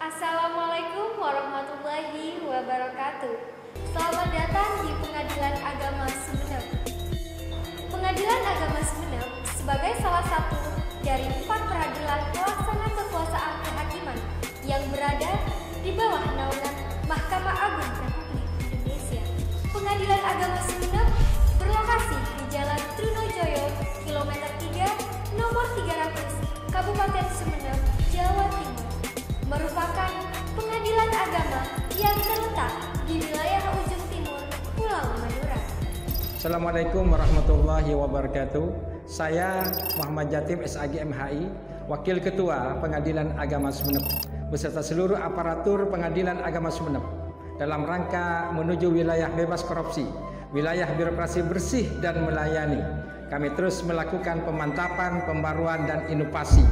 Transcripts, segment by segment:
Assalamualaikum warahmatullahi wabarakatuh. Selamat datang di Pengadilan Agama Sumeneb. Pengadilan Agama Sumeneb sebagai salah satu dari 4 peradilan pelaksana kekuasaan kehakiman yang berada di bawah naungan Mahkamah Agung Republik Indonesia. Pengadilan Agama Sumeneb berlokasi di Jalan Trunojoyo, kilometer 3, nomor 300, Kabupaten Sumeneb, Jawa Timur. Merupakan pengadilan agama yang terletak di wilayah ujung timur Pulau Madura. Assalamualaikum warahmatullahi wabarakatuh. Saya Muhammad Jatim SAG MHI, Wakil Ketua Pengadilan Agama Sumeneb, beserta seluruh aparatur Pengadilan Agama Sumeneb dalam rangka menuju wilayah bebas korupsi, wilayah birokrasi bersih dan melayani. Kami terus melakukan pemantapan, pembaruan dan inovasi,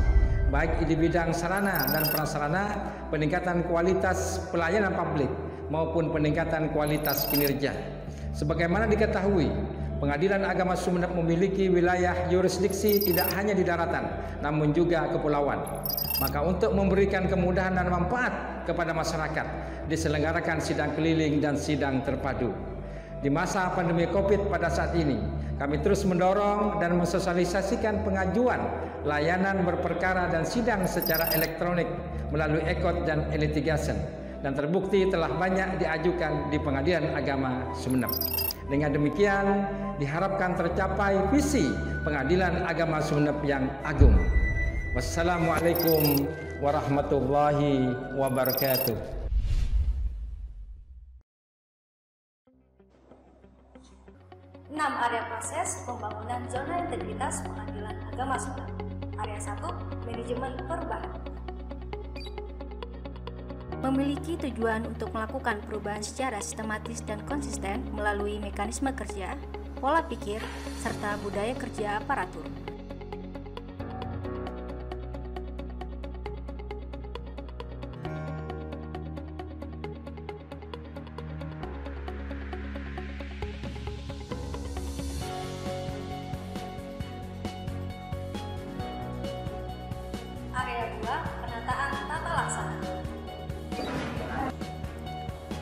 baik di bidang sarana dan prasarana, peningkatan kualitas pelayanan publik maupun peningkatan kualitas kinerja. Sebagaimana diketahui, Pengadilan Agama Sumeneb memiliki wilayah yurisdiksi tidak hanya di daratan, namun juga kepulauan. Maka untuk memberikan kemudahan dan manfaat kepada masyarakat, diselenggarakan sidang keliling dan sidang terpadu. Di masa pandemi COVID pada saat ini, kami terus mendorong dan mensosialisasikan pengajuan layanan berperkara dan sidang secara elektronik melalui e-court dan e-litigation, dan terbukti telah banyak diajukan di Pengadilan Agama Sumeneb. Dengan demikian, diharapkan tercapai visi Pengadilan Agama Sumeneb yang agung. Wassalamualaikum warahmatullahi wabarakatuh. 6 area proses pembangunan zona integritas Pengadilan Agama Sumeneb. Area 1, manajemen perubahan. Memiliki tujuan untuk melakukan perubahan secara sistematis dan konsisten melalui mekanisme kerja, pola pikir, serta budaya kerja aparatur. Area 2, penataan tata laksana.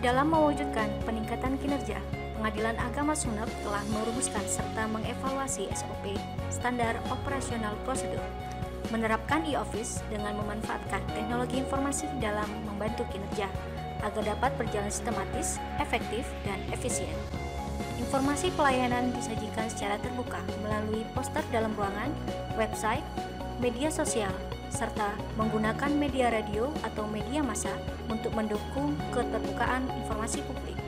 Dalam mewujudkan peningkatan kinerja, Pengadilan Agama Sumeneb telah merumuskan serta mengevaluasi SOP, standar operasional prosedur, menerapkan e-office dengan memanfaatkan teknologi informasi dalam membantu kinerja agar dapat berjalan sistematis, efektif, dan efisien. Informasi pelayanan disajikan secara terbuka melalui poster dalam ruangan, website, media sosial, serta menggunakan media radio atau media massa untuk mendukung keterbukaan informasi publik.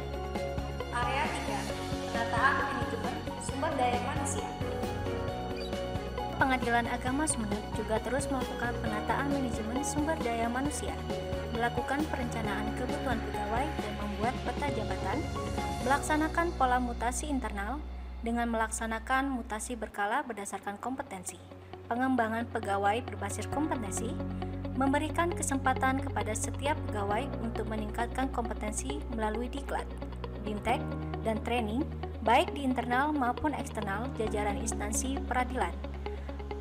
Area 3, penataan manajemen sumber daya manusia. Pengadilan Agama Sumeneb juga terus melakukan penataan manajemen sumber daya manusia, melakukan perencanaan kebutuhan pegawai dan membuat peta jabatan, melaksanakan pola mutasi internal dengan melaksanakan mutasi berkala berdasarkan kompetensi, pengembangan pegawai berbasis kompetensi, memberikan kesempatan kepada setiap pegawai untuk meningkatkan kompetensi melalui diklat, bimtek, dan training, baik di internal maupun eksternal jajaran instansi peradilan.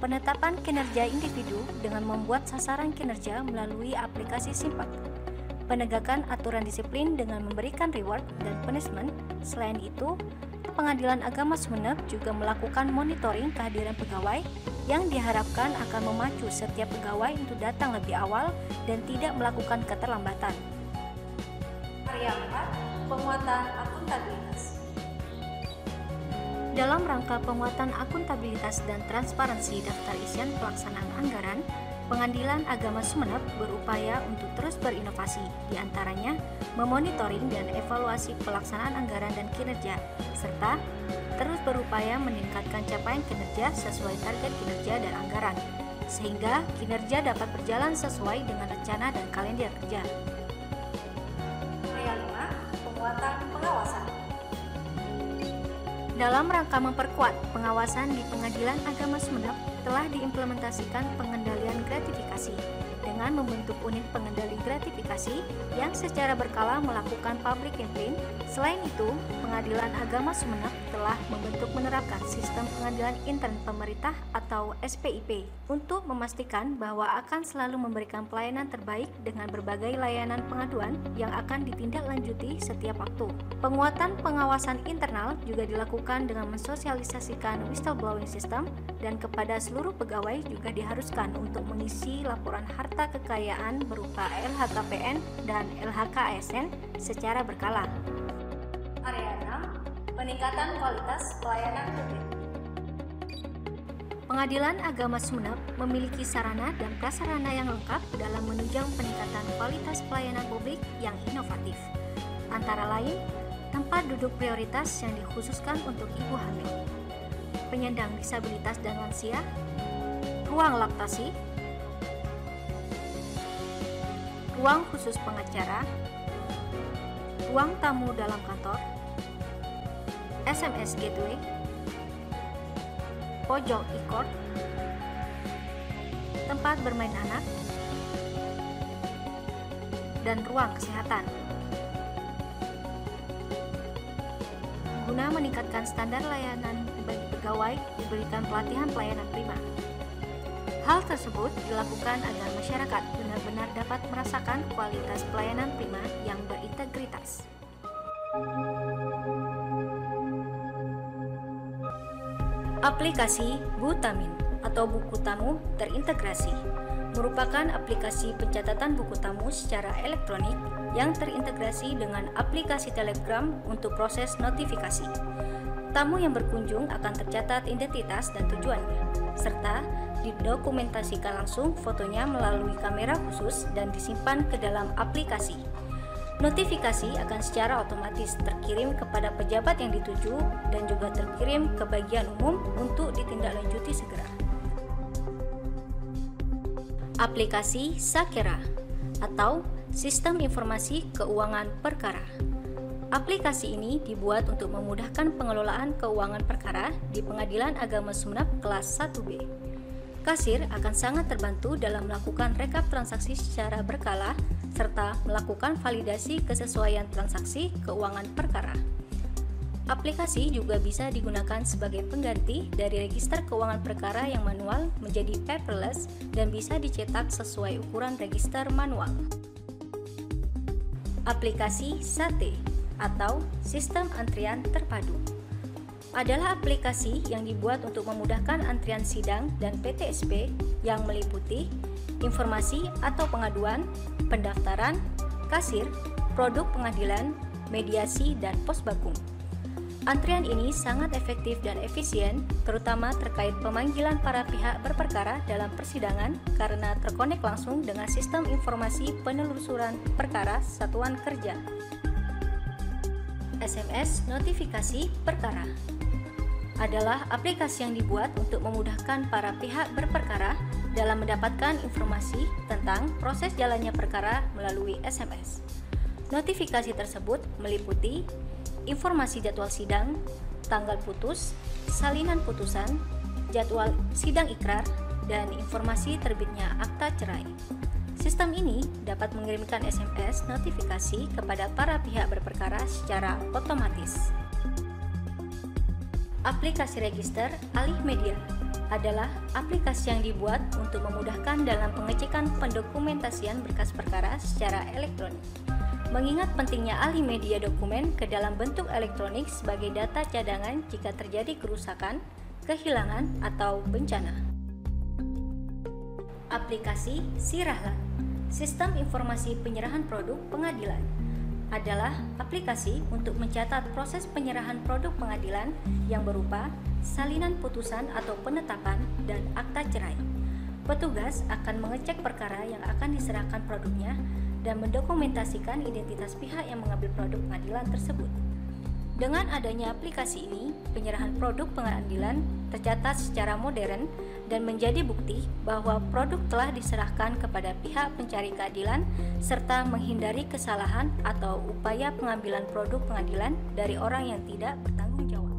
Penetapan kinerja individu dengan membuat sasaran kinerja melalui aplikasi Simpak. Penegakan aturan disiplin dengan memberikan reward dan punishment. Selain itu, Pengadilan Agama Sumeneb juga melakukan monitoring kehadiran pegawai yang diharapkan akan memacu setiap pegawai untuk datang lebih awal dan tidak melakukan keterlambatan. Area 4, penguatan akuntabilitas. Dalam rangka penguatan akuntabilitas dan transparansi daftar isian pelaksanaan anggaran, Pengadilan Agama Sumeneb berupaya untuk terus berinovasi, diantaranya memonitoring dan evaluasi pelaksanaan anggaran dan kinerja, serta terus berupaya meningkatkan capaian kinerja sesuai target kinerja dan anggaran, sehingga kinerja dapat berjalan sesuai dengan rencana dan kalender kerja. Area 5, penguatan pengawasan. Dalam rangka memperkuat pengawasan di Pengadilan Agama Sumeneb, telah diimplementasikan pengendalian gratifikasi dengan membentuk unit pengendali gratifikasi yang secara berkala melakukan public campaign. Selain itu, Pengadilan Agama Sumeneb telah menerapkan sistem pengadilan intern pemerintah atau SPIP untuk memastikan bahwa akan selalu memberikan pelayanan terbaik dengan berbagai layanan pengaduan yang akan ditindaklanjuti setiap waktu. Penguatan pengawasan internal juga dilakukan dengan mensosialisasikan whistleblowing system, dan kepada seluruh pegawai juga diharuskan untuk mengisi laporan harta kekayaan berupa LHKPN dan LHKASN secara berkala. Area 6, peningkatan kualitas pelayanan publik. Pengadilan Agama Sumeneb memiliki sarana dan prasarana yang lengkap dalam menunjang peningkatan kualitas pelayanan publik yang inovatif. Antara lain, tempat duduk prioritas yang dikhususkan untuk ibu hamil, penyandang disabilitas dan lansia, ruang laktasi, ruang khusus pengacara, ruang tamu dalam kantor, SMS gateway, pojok e-court, tempat bermain anak, dan ruang kesehatan. Guna meningkatkan standar layanan bagi pegawai, diberikan pelatihan pelayanan prima. Hal tersebut dilakukan agar masyarakat benar-benar dapat merasakan kualitas pelayanan prima yang berintegritas. Aplikasi Butamin atau buku tamu terintegrasi merupakan aplikasi pencatatan buku tamu secara elektronik yang terintegrasi dengan aplikasi Telegram untuk proses notifikasi. Tamu yang berkunjung akan tercatat identitas dan tujuannya, serta didokumentasikan langsung fotonya melalui kamera khusus dan disimpan ke dalam aplikasi. Notifikasi akan secara otomatis terkirim kepada pejabat yang dituju dan juga terkirim ke bagian umum untuk ditindaklanjuti segera. Aplikasi Sakera atau Sistem Informasi Keuangan Perkara. Aplikasi ini dibuat untuk memudahkan pengelolaan keuangan perkara di Pengadilan Agama Sumeneb kelas 1B. Kasir akan sangat terbantu dalam melakukan rekap transaksi secara berkala serta melakukan validasi kesesuaian transaksi keuangan perkara. Aplikasi juga bisa digunakan sebagai pengganti dari register keuangan perkara yang manual menjadi paperless dan bisa dicetak sesuai ukuran register manual. Aplikasi SATE atau Sistem Antrian Terpadu adalah aplikasi yang dibuat untuk memudahkan antrian sidang dan PTSP yang meliputi informasi atau pengaduan, pendaftaran, kasir, produk pengadilan, mediasi, dan posbakum. Antrian ini sangat efektif dan efisien, terutama terkait pemanggilan para pihak berperkara dalam persidangan karena terkonek langsung dengan sistem informasi penelusuran perkara satuan kerja. SMS Notifikasi Perkara adalah aplikasi yang dibuat untuk memudahkan para pihak berperkara dalam mendapatkan informasi tentang proses jalannya perkara melalui SMS. Notifikasi tersebut meliputi informasi jadwal sidang, tanggal putus, salinan putusan, jadwal sidang ikrar, dan informasi terbitnya akta cerai. Sistem ini dapat mengirimkan SMS notifikasi kepada para pihak berperkara secara otomatis. Aplikasi Register Alih Media adalah aplikasi yang dibuat untuk memudahkan dalam pengecekan pendokumentasian berkas perkara secara elektronik. Mengingat pentingnya alih media dokumen ke dalam bentuk elektronik sebagai data cadangan jika terjadi kerusakan, kehilangan, atau bencana. Aplikasi Sirahlan, Sistem Informasi Penyerahan Produk Pengadilan, adalah aplikasi untuk mencatat proses penyerahan produk pengadilan yang berupa salinan putusan atau penetapan dan akta cerai. Petugas akan mengecek perkara yang akan diserahkan produknya dan mendokumentasikan identitas pihak yang mengambil produk pengadilan tersebut. Dengan adanya aplikasi ini, penyerahan produk pengadilan tercatat secara modern dan menjadi bukti bahwa produk telah diserahkan kepada pihak pencari keadilan serta menghindari kesalahan atau upaya pengambilan produk pengadilan dari orang yang tidak bertanggung jawab.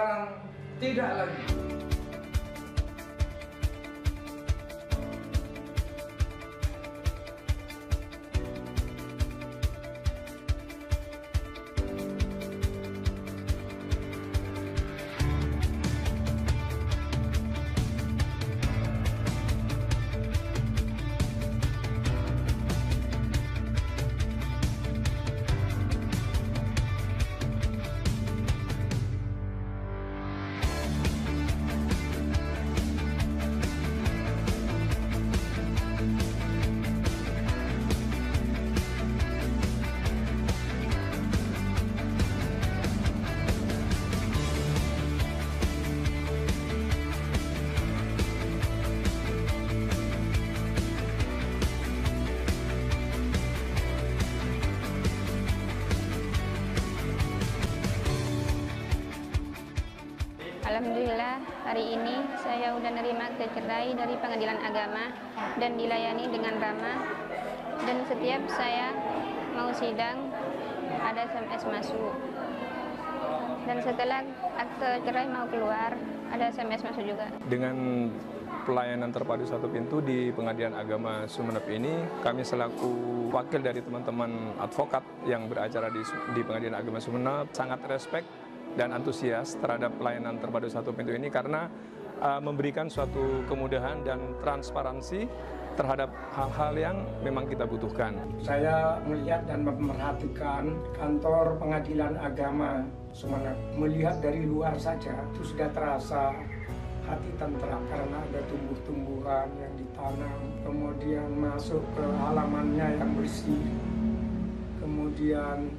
sekarang tidak lagi. Alhamdulillah, hari ini saya udah nerima cerai dari Pengadilan Agama dan dilayani dengan ramah. Dan setiap saya mau sidang, ada SMS masuk. Dan setelah akte cerai mau keluar, ada SMS masuk juga. Dengan pelayanan terpadu satu pintu di Pengadilan Agama Sumeneb ini, kami selaku wakil dari teman-teman advokat yang beracara di Pengadilan Agama Sumeneb sangat respect dan antusias terhadap pelayanan terpadu satu pintu ini karena memberikan suatu kemudahan dan transparansi terhadap hal-hal yang memang kita butuhkan. Saya melihat dan memperhatikan kantor Pengadilan Agama Sumeneb. Melihat dari luar saja itu sudah terasa hati tentram karena ada tumbuh-tumbuhan yang ditanam, kemudian masuk ke halamannya yang bersih, kemudian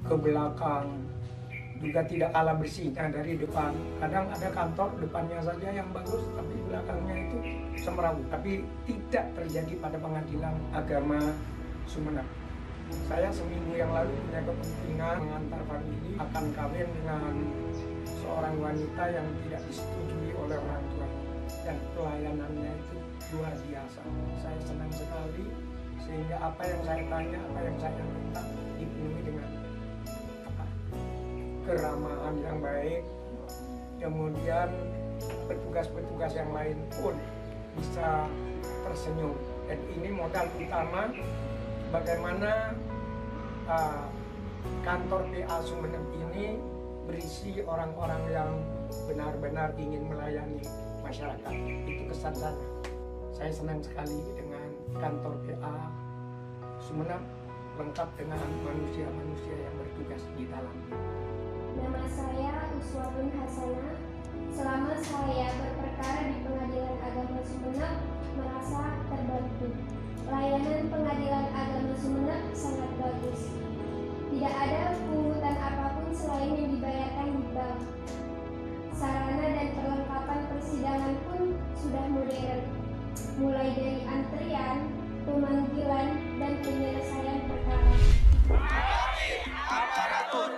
ke belakang juga tidak kalah bersihnya dari depan. Kadang ada kantor depannya saja yang bagus, tapi belakangnya itu semrawut. Tapi tidak terjadi pada Pengadilan Agama Sumeneb. Saya seminggu yang lalu punya kepentingan mengantar famili akan kawin dengan seorang wanita yang tidak disetujui oleh orang tua, dan pelayanannya itu luar biasa. Saya senang sekali sehingga apa yang saya tanya, apa yang saya minta dipenuhi dengan keramahan yang baik. Kemudian petugas-petugas yang lain pun bisa tersenyum. Dan ini modal utama bagaimana kantor PA Sumeneb ini berisi orang-orang yang benar-benar ingin melayani masyarakat. Itu kesan saya senang sekali dengan kantor PA Sumeneb, lengkap dengan manusia-manusia yang bertugas di dalamnya. Nama saya Uswatun Hasanah. Selama saya berperkara di Pengadilan Agama Sumeneb, merasa terbantu. Layanan Pengadilan Agama Sumeneb sangat bagus. Tidak ada pungutan apapun selain yang dibayarkan di bank. Sarana dan perlengkapan persidangan pun sudah modern, mulai dari antrian, pemanggilan, dan penyelesaian perkara. Aparatur